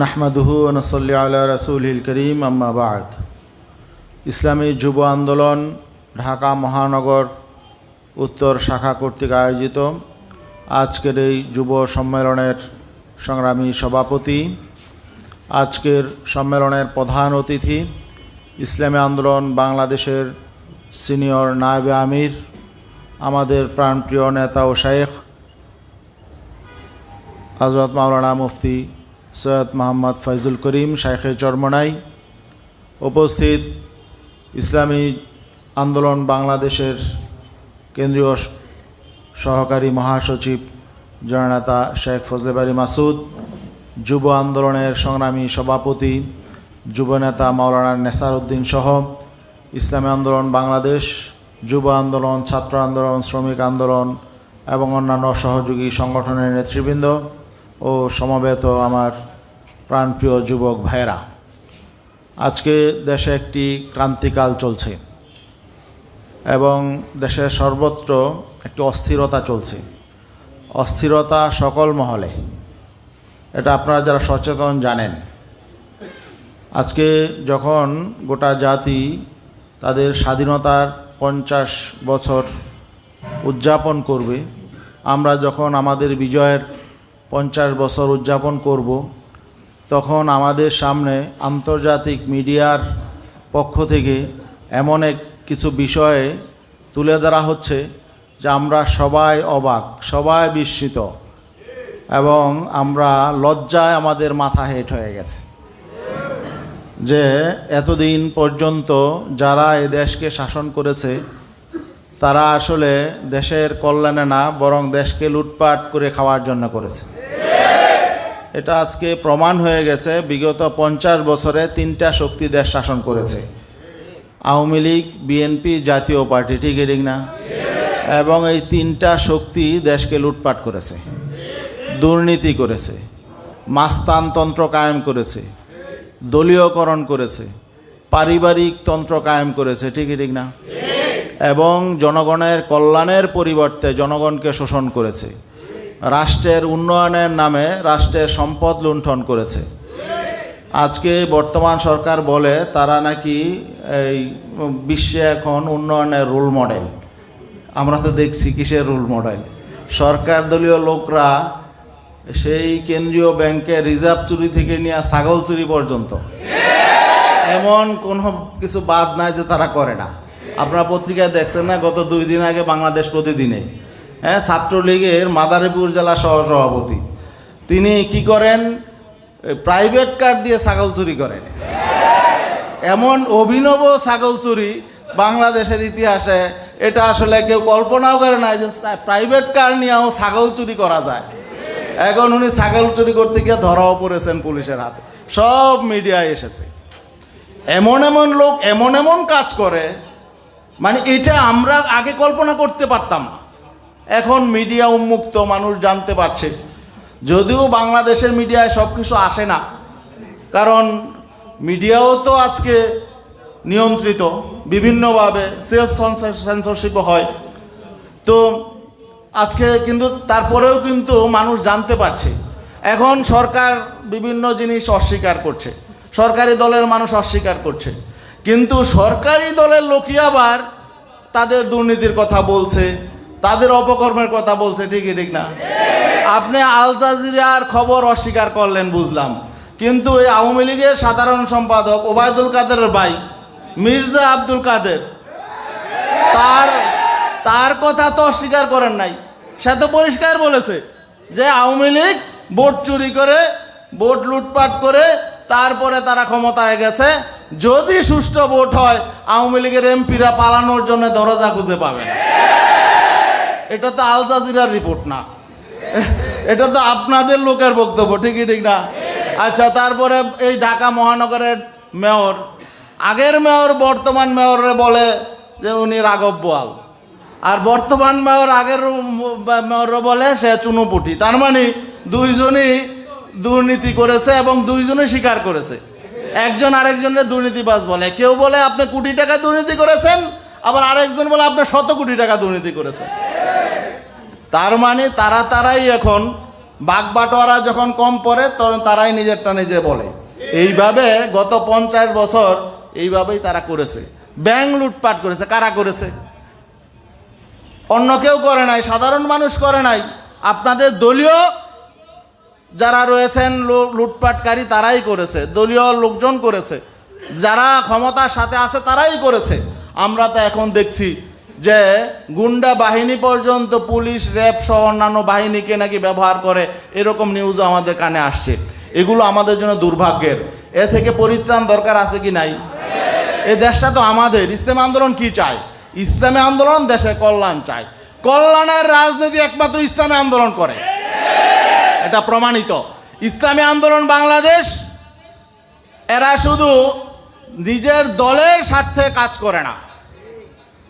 নাহমাদুহু ওয়া নুসাল্লি আলা রাসূলিল কারীম আম্মা বা'দ। ইসলামী যুব আন্দোলন ঢাকা মহানগর উত্তর শাখা কর্তৃক আয়োজিত আজকের এই যুব সম্মেলনের সংগ্রামী সভাপতি, আজকের সম্মেলনের প্রধান অতিথি, ইসলামী আন্দোলন বাংলাদেশের সিনিয়র নায়েবে আমির, আমাদের প্রাণপ্রিয় নেতা ও শায়েখ হযরত মাওলানা মুফতি সৈয়দ মোহাম্মদ ফয়জুল করিম শাইখে চরমনাই, উপস্থিত ইসলামী আন্দোলন বাংলাদেশের কেন্দ্রীয় সহকারী মহাসচিব জননেতা শেখ ফজলে বারী মাসুদ, যুব আন্দোলনের সংগ্রামী সভাপতি যুবনেতা মাওলানা নেসার উদ্দিন সহ ইসলামী আন্দোলন বাংলাদেশ, যুব আন্দোলন, ছাত্র আন্দোলন, শ্রমিক আন্দোলন এবং অন্যান্য সহযোগী সংগঠনের নেতৃবৃন্দ ও সমবেত আমার প্রাণপ্রিয় যুবক ভাইয়েরা, আজকে দেশে একটি ক্রান্তিকাল চলছে এবং দেশের সর্বত্র একটি অস্থিরতা চলছে। অস্থিরতা সকল মহলে, এটা আপনারা যারা সচেতন জানেন। আজকে যখন গোটা জাতি তাদের স্বাধীনতার 50 বছর উদযাপন করবে, আমরা যখন আমাদের বিজয়ের 50 বছর উদযাপন করব, তখন আমাদের সামনে আন্তর্জাতিক মিডিয়ার পক্ষ থেকে এমন কিছু বিষয়ে তুলে ধরা হচ্ছে যে আমরা সবাই অবাক, সবাই বিস্মিত এবং আমরা লজ্জায় আমাদের মাথা হেঁট হয়ে গেছে যে এতদিন পর্যন্ত যারা এই দেশকে শাসন করেছে তারা আসলে দেশের কল্যাণে না, বরং দেশকে লুটপাট করে খাওয়ার জন্য করেছে। এটা আজকে প্রমাণ হয়ে গেছে। বিগত 50 বছরে 3টা শক্তি দেশ শাসন করেছে: আওয়ামী লীগ, বিএনপি, জাতীয় পার্টি, ঠিক না? এবং এই 3টা শক্তি দেশকে লুটপাট করেছে, দুর্নীতি করেছে, মাস্তানতন্ত্র কায়েম করেছে, দলীয়করণ করেছে, পারিবারিক তন্ত্র কায়েম করেছে, ঠিক না? এবং জনগণের কল্যাণের পরিবর্তে জনগণকে শোষণ করেছে, রাষ্ট্রের উন্নয়নের নামে রাষ্ট্রের সম্পদ লুণ্ঠন করেছে। আজকে বর্তমান সরকার বলে তারা নাকি এই বিশ্বে এখন উন্নয়নের রোল মডেল। আমরা তো দেখছি কিসের রোল মডেল। সরকার দলীয় লোকরা সেই কেন্দ্রীয় ব্যাংকের রিজার্ভ চুরি থেকে নিয়ে ছাগল চুরি পর্যন্ত এমন কোনো কিছু বাদ নাই যে তারা করে না। আপনারা পত্রিকায় দেখছেন না, গত 2 দিন আগে বাংলাদেশ প্রতিদিনে ছাত্রলীগের মাদারীপুর জেলা সহসভাপতি তিনি কি করেন, প্রাইভেট কার দিয়ে ছাগল চুরি করেন। এমন অভিনব ছাগল চুরি বাংলাদেশের ইতিহাসে এটা আসলে কেউ কল্পনাও করে না যে প্রাইভেট কার নিয়েও ছাগল চুরি করা যায়। এখন উনি ছাগল চুরি করতে গিয়ে ধরাও পড়েছেন পুলিশের হাতে, সব মিডিয়ায় এসেছে। এমন এমন লোক এমন এমন কাজ করে, মানে এটা আমরা আগে কল্পনা করতে পারতাম না। এখন মিডিয়া উন্মুক্ত, মানুষ জানতে পারছে। যদিও বাংলাদেশের মিডিয়ায় সব কিছু আসে না, কারণ মিডিয়াও তো আজকে নিয়ন্ত্রিত, বিভিন্নভাবে সেলফ সেন্সরশিপও হয়। তো আজকে কিন্তু তারপরেও কিন্তু মানুষ জানতে পারছে। এখন সরকার বিভিন্ন জিনিস অস্বীকার করছে, সরকারি দলের মানুষ অস্বীকার করছে, কিন্তু সরকারি দলের লোকই আবার তাদের দুর্নীতির কথা বলছে, তাদের অপকর্মের কথা বলছে, ঠিক না? আপনি আল জাজিরার খবর অস্বীকার করলেন বুঝলাম, কিন্তু এই আওয়ামী লীগের সাধারণ সম্পাদক ওবায়দুল কাদেরের ভাই মির্জা আব্দুল কাদের, তার কথা তো অস্বীকার করেন নাই। সে তো পরিষ্কার বলেছে যে আওয়ামী লীগ ভোট চুরি করে, ভোট লুটপাট করে তারপরে তারা ক্ষমতায় গেছে। যদি সুষ্ঠু ভোট হয় আওয়ামী লীগের এমপিরা পালানোর জন্য দরজা খুঁজে পাবে না। এটা তো আল জাজিরার রিপোর্ট না, এটা তো আপনাদের লোকের বক্তব্য, ঠিক না? আচ্ছা, তারপরে এই ঢাকা মহানগরের মেয়র, আগের মেয়র বর্তমান মেয়রে বলে যে উনি রাঘব বোয়াল, আর বর্তমান মেয়র আগের মেয়র বলে সে চুনুপুটি। তার মানে দুইজনই দুর্নীতি করেছে এবং দুইজনে স্বীকার করেছে। একজন আরেকজনের দুর্নীতিবাজ বলে, কেউ বলে আপনি কোটি টাকা দুর্নীতি করেছেন, আবার আরেকজন বলে আপনি 100 কোটি টাকা দুর্নীতি করেছেন। তার মানে তারাই এখন বাগবাটোয়ারা যখন কম পড়ে তখন তারাই নিজেরটা নিজে বলে। এইভাবে গত 50 বছর এইভাবেই তারা করেছে। ব্যাংক লুটপাট করেছে। কারা করেছে? অন্য কেউ করে নাই, সাধারণ মানুষ করে নাই। আপনাদের দলীয় যারা রয়েছেন লুটপাটকারী তারাই করেছে, দলীয় লোকজন করেছে, যারা ক্ষমতার সাথে আছে তারাই করেছে। আমরা তো এখন দেখছি যে গুন্ডা বাহিনী পর্যন্ত পুলিশ, র্যাব সহ অন্যান্য বাহিনীকে নাকি ব্যবহার করে, এরকম নিউজও আমাদের কানে আসছে। এগুলো আমাদের জন্য দুর্ভাগ্যের। এ থেকে পরিত্রাণ দরকার আছে কি নাই? এই দেশটা তো আমাদের। ইসলামী আন্দোলন কি চায়? ইসলামী আন্দোলন দেশের কল্যাণ চায়। কল্যাণের রাজনীতি একমাত্র ইসলামী আন্দোলন করে, এটা প্রমাণিত। ইসলামী আন্দোলন বাংলাদেশ এরা শুধু নিজের দলের স্বার্থে কাজ করে না,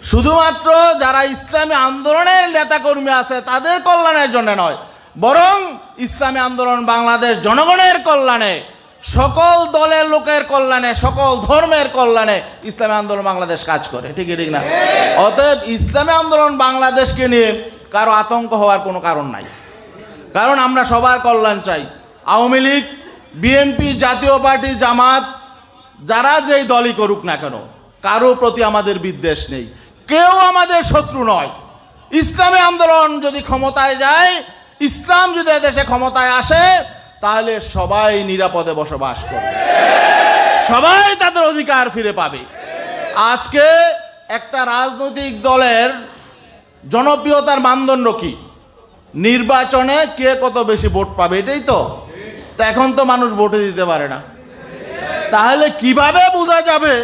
শুধুমাত্র যারা ইসলামী আন্দোলনের নেতাকর্মী আছে তাদের কল্যাণের জন্য নয়, বরং ইসলামী আন্দোলন বাংলাদেশ জনগণের কল্যাণে, সকল দলের লোকের কল্যাণে, সকল ধর্মের কল্যাণে ইসলামী আন্দোলন বাংলাদেশ কাজ করে। ঠিক না? অতএব ইসলামী আন্দোলন বাংলাদেশকে নিয়ে কারো আতঙ্ক হওয়ার কোনো কারণ নাই, কারণ আমরা সবার কল্যাণ চাই। আওয়ামী লীগ, বিএনপি, জাতীয় পার্টি, জামাত, যারা যেই দলই করুক না কেন, কারো প্রতি আমাদের বিদ্বেষ নেই, কেউ আমাদের শত্রু নয়। ইসলামী আন্দোলন যদি ক্ষমতায় যায়, ইসলাম যদি দেশে ক্ষমতায় আসে, তাহলে সবাই নিরাপদে বসবাস করবে, সবাই তাদের অধিকার ফিরে পাবে। আজকে একটা রাজনৈতিক দলের জনপ্রিয়তার মানদণ্ড কি? নির্বাচনে কে কত বেশি ভোট পাবে, এটাই তো। তা এখন তো মানুষ ভোটে দিতে পারে না, তাহলে কিভাবে বোঝা যাবে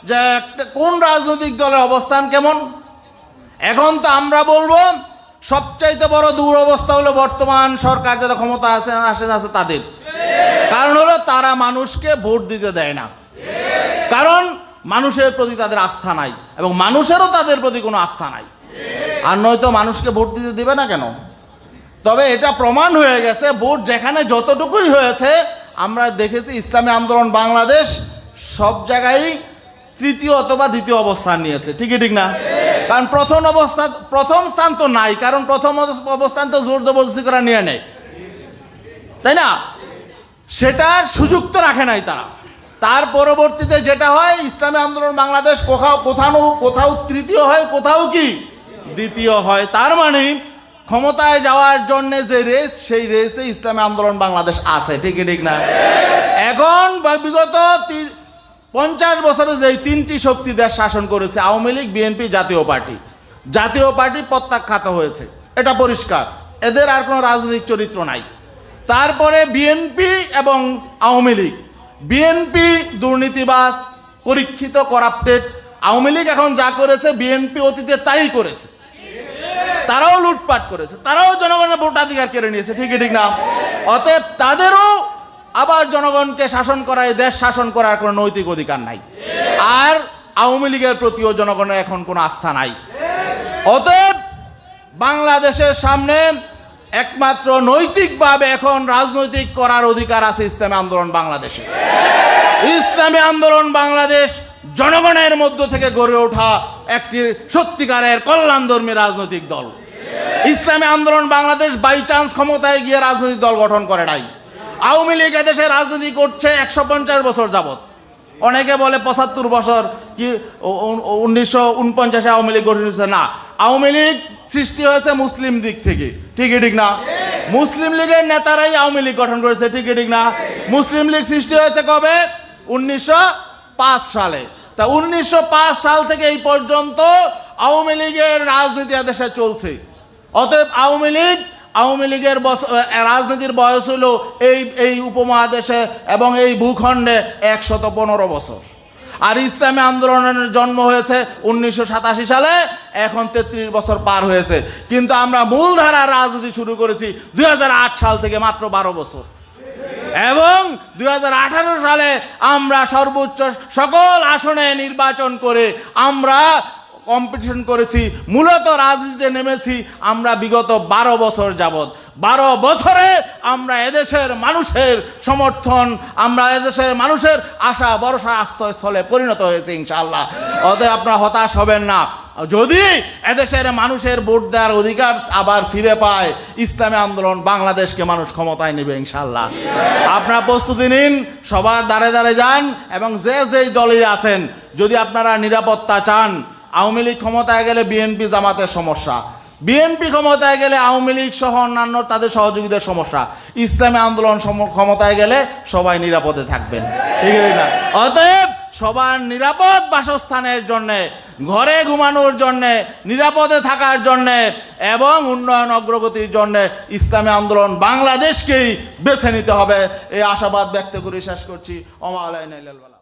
যে একটা কোন রাজনৈতিক দলের অবস্থান কেমন? এখন তো আমরা বলবো সবচাইতে বড় দুরবস্থা হলো বর্তমান সরকার যারা ক্ষমতা আছে তাদের। কারণ হলো তারা মানুষকে ভোট দিতে দেয় না, কারণ মানুষের প্রতি তাদের আস্থা নাই, এবং মানুষেরও তাদের প্রতি কোনো আস্থা নাই। আর নয়তো মানুষকে ভোট দিতে দিবে না কেন? তবে এটা প্রমাণ হয়ে গেছে, ভোট যেখানে যতটুকুই হয়েছে, আমরা দেখেছি ইসলামী আন্দোলন বাংলাদেশ সব জায়গায় তৃতীয় অথবা দ্বিতীয় অবস্থান নিয়েছে। ঠিক না? কারণ প্রথম স্থান তো নাই, কারণ প্রথম অবস্থান তো জোর জবরদস্তি করা নিয়ে নেয়, তাই না? সেটার সুযোগ তো রাখে নাই তারা। তার পরবর্তীতে যেটা হয়, ইসলামী আন্দোলন বাংলাদেশ কোথাও তৃতীয় হয়, কোথাও কি দ্বিতীয় হয়। তার মানে ক্ষমতায় যাওয়ার জন্য যে রেস, সেই রেসে ইসলামী আন্দোলন বাংলাদেশ আছে। ঠিক না? এখন বিগত 50 বছরে যে তিনটি শক্তি দেশ শাসন করেছে, আওয়ামী লীগ, বিএনপি, জাতীয় পার্টি প্রত্যাখ্যাত হয়েছে, এটা পরিষ্কার। এদের আর কোনো রাজনৈতিক চরিত্র নাই। তারপরে বিএনপি এবং আওয়ামী লীগ, বিএনপি দুর্নীতিবাজ, পরীক্ষিত, করাপ্টেড। আওয়ামী লীগ এখন যা করেছে, বিএনপি অতীতে তাই করেছে। তারাও লুটপাট করেছে, তারাও জনগণের ভোটাধিকার কেড়ে নিয়েছে। ঠিক না? অতএব তাদেরও আবার জনগণকে শাসন করার, দেশ শাসন করার কোনো নৈতিক অধিকার নাই। আর আওয়ামী লীগের প্রতিও জনগণের এখন কোনো আস্থা নাই। অতএব বাংলাদেশের সামনে একমাত্র নৈতিকভাবে এখন রাজনৈতিক করার অধিকার আছে ইসলামী আন্দোলন বাংলাদেশে। ইসলামী আন্দোলন বাংলাদেশ জনগণের মধ্য থেকে গড়ে ওঠা একটি সত্যিকারের কল্যাণধর্মী রাজনৈতিক দল। ইসলামী আন্দোলন বাংলাদেশ বাই চান্স ক্ষমতায় গিয়ে রাজনৈতিক দল গঠন করে নাই। আওয়ামী লীগ এদেশে রাজনীতি করছে 150 বছর যাবৎ। অনেকে বলে 75 বছর, কি 1949 আওয়ামী লীগ গঠন হয়েছে। না, আওয়ামী লীগ সৃষ্টি হয়েছে মুসলিম দিক থেকে। ঠিক না? মুসলিম লীগের নেতারাই আওয়ামী লীগ গঠন করেছে। ঠিক না? মুসলিম লীগ সৃষ্টি হয়েছে কবে? 1905 সালে। তা 1905 সাল থেকে এই পর্যন্ত আওয়ামী লীগের রাজনীতি দেশে চলছে। অতএব আওয়ামী লীগের রাজনীতির বয়স হলো এই উপমহাদেশে এবং এই ভূখণ্ডে 115 বছর। আর ইসলামী আন্দোলনের জন্ম হয়েছে 1987 সালে, এখন 33 বছর পার হয়েছে। কিন্তু আমরা মূলধারার রাজনীতি শুরু করেছি 2008 সাল থেকে, মাত্র 12 বছর। এবং 2018 সালে আমরা সর্বোচ্চ সকল আসনে নির্বাচন করে আমরা কম্পিটিশন করেছি, মূলত রাজনীতিতে নেমেছি আমরা বিগত 12 বছর যাবৎ। 12 বছরে আমরা এদেশের মানুষের সমর্থন, আমরা এদেশের মানুষের আশা ভরসা আশ্রয়স্থলে পরিণত হয়েছে ইনশাআল্লাহ। অতএব আপনারা হতাশ হবেন না। যদি এদেশের মানুষের ভোট দেওয়ার অধিকার আবার ফিরে পায়, ইসলামী আন্দোলন বাংলাদেশকে মানুষ ক্ষমতায় নেবে ইনশাল্লাহ। আপনারা প্রস্তুতি নিন, সবার দ্বারে দ্বারে যান, এবং যে যেই দলে আছেন, যদি আপনারা নিরাপত্তা চান, আওয়ামী লীগ ক্ষমতায় গেলে বিএনপি জামাতের সমস্যা, বিএনপি ক্ষমতায় গেলে আওয়ামী লীগ সহ অন্যান্য তাদের সহযোগীদের সমস্যা, ইসলামী আন্দোলন ক্ষমতায় গেলে সবাই নিরাপদে থাকবেন, ঠিক আছে না? অতএব সবার নিরাপদ বাসস্থানের জন্যে, ঘরে ঘুমানোর জন্যে, নিরাপদে থাকার জন্যে এবং উন্নয়ন অগ্রগতির জন্যে ইসলামী আন্দোলন বাংলাদেশকেই বেছে নিতে হবে, এই আশাবাদ ব্যক্ত করে শেষ করছি। ওমা আলাইনা ইল্লাল বালাগ।